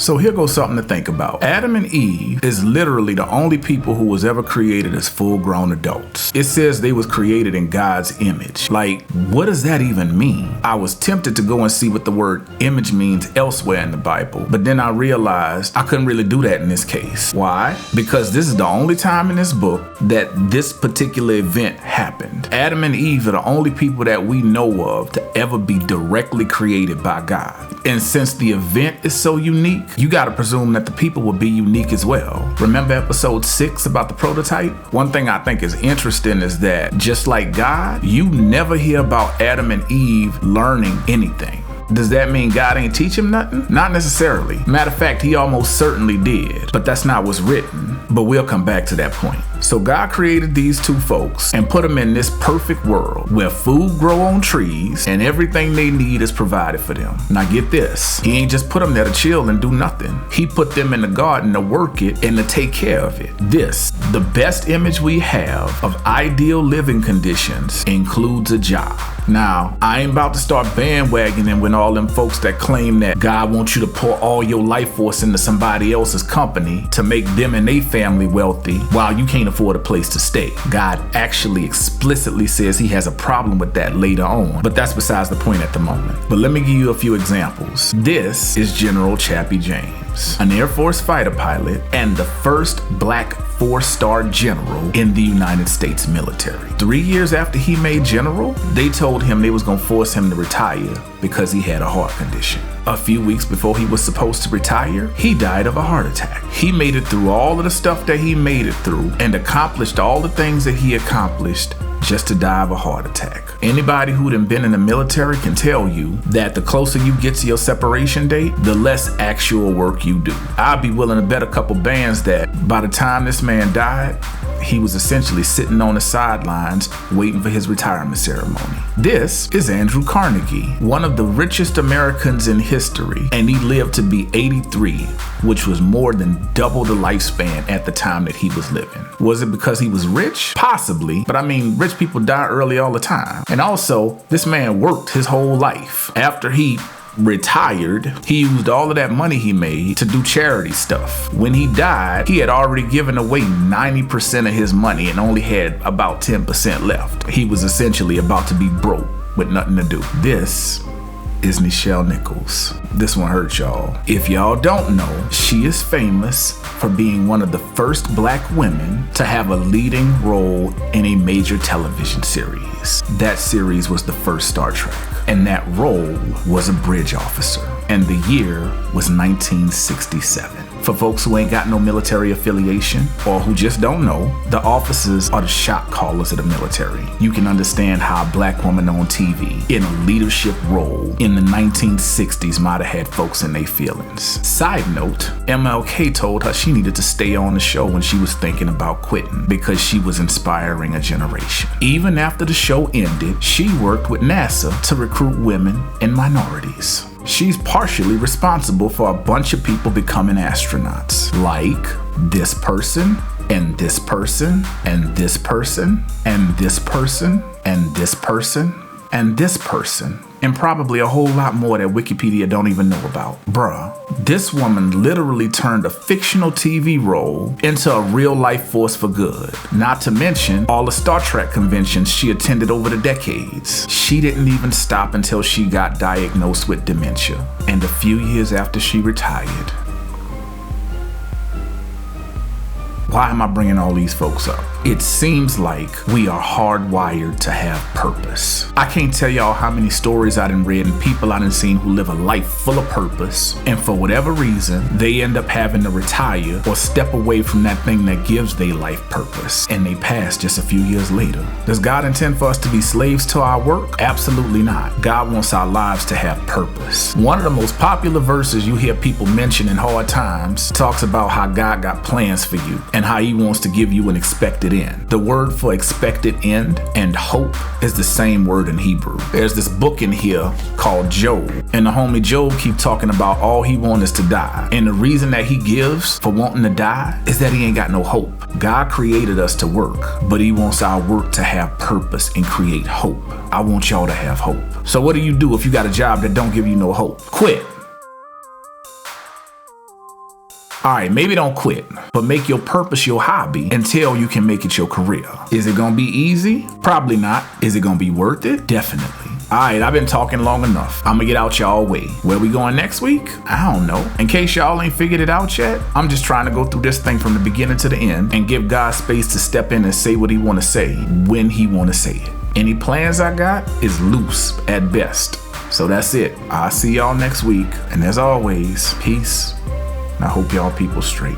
So here goes something to think about. Adam and Eve is literally the only people who was ever created as full-grown adults. It says they was created in God's image. Like, what does that even mean? I was tempted to go and see what the word image means elsewhere in the Bible, but then I realized I couldn't really do that in this case. Why? Because this is the only time in this book that this particular event happened. Adam and Eve are the only people that we know of to ever be directly created by God. And since the event is so unique, you gotta presume that the people will be unique as well. Remember episode 6 about the prototype? One thing I think is interesting is that just like God, you never hear about Adam and Eve learning anything. Does that mean God ain't teach him nothing? Not necessarily. Matter of fact, he almost certainly did, but that's not what's written. But we'll come back to that point. So God created these two folks and put them in this perfect world where food grow on trees and everything they need is provided for them. Now get this, he ain't just put them there to chill and do nothing. He put them in the garden to work it and to take care of it. This, the best image we have of ideal living conditions, includes a job. Now, I ain't about to start bandwagoning when all them folks that claim that God wants you to pour all your life force into somebody else's company to make them and their family wealthy while you can't afford a place to stay. God actually explicitly says he has a problem with that later on, but that's besides the point at the moment. But let me give you a few examples. This is General Chappie James, an Air Force fighter pilot and the first black 4-star general in the United States military. 3 years after he made general, they told him they was gonna force him to retire because he had a heart condition. A few weeks before he was supposed to retire, he died of a heart attack. He made it through all of the stuff that he made it through and accomplished all the things that he accomplished just to die of a heart attack. Anybody who done been in the military can tell you that the closer you get to your separation date, the less actual work you do. I'd be willing to bet a couple bands that by the time this man died, he was essentially sitting on the sidelines waiting for his retirement ceremony. This is Andrew Carnegie, one of the richest Americans in history, and he lived to be 83, which was more than double the lifespan at the time that he was living. Was it because he was rich? Possibly, but I mean, rich people die early all the time. And also, this man worked his whole life. After he retired, he used all of that money he made to do charity stuff. When he died, he had already given away 90% of his money and only had about 10% left. He was essentially about to be broke with nothing to do. This is Nichelle Nichols. This one hurt y'all. If y'all don't know, she is famous for being one of the first black women to have a leading role in a major television series. That series was the first Star Trek, and that role was a bridge officer, and the year was 1967. For folks who ain't got no military affiliation or who just don't know, the officers are the shot callers of the military. You can understand how a black woman on TV in a leadership role in the 1960s might have had folks in their feelings. Side note, MLK told her she needed to stay on the show when she was thinking about quitting because she was inspiring a generation. Even after the show ended, she worked with NASA to recruit women and minorities. She's partially responsible for a bunch of people becoming astronauts, like this person, and this person, and this person, and this person, and this person, and this person, and probably a whole lot more that Wikipedia don't even know about. Bruh, this woman literally turned a fictional TV role into a real life force for good. Not to mention all the Star Trek conventions she attended over the decades. She didn't even stop until she got diagnosed with dementia. And a few years after she retired. Why am I bringing all these folks up? It seems like we are hardwired to have purpose. I can't tell y'all how many stories I done read and people I done seen who live a life full of purpose, and for whatever reason, they end up having to retire or step away from that thing that gives their life purpose, and they pass just a few years later. Does God intend for us to be slaves to our work? Absolutely not. God wants our lives to have purpose. One of the most popular verses you hear people mention in hard times talks about how God got plans for you and how he wants to give you an expected end. The word for expected end and hope is the same word in Hebrew. There's this book in here called Job, and the homie Job keep talking about all he wants is to die. And the reason that he gives for wanting to die is that he ain't got no hope. God created us to work, but he wants our work to have purpose and create hope. I want y'all to have hope. So what do you do if you got a job that don't give you no hope? Quit. All right, maybe don't quit, but make your purpose your hobby until you can make it your career. Is it gonna be easy? Probably not. Is it gonna be worth it? Definitely. All right, I've been talking long enough. I'm gonna get out y'all way. Where we going next week? I don't know. In case y'all ain't figured it out yet, I'm just trying to go through this thing from the beginning to the end and give God space to step in and say what he wanna say when he wanna say it. Any plans I got is loose at best. So that's it. I'll see y'all next week. And as always, peace. And I hope y'all people straight.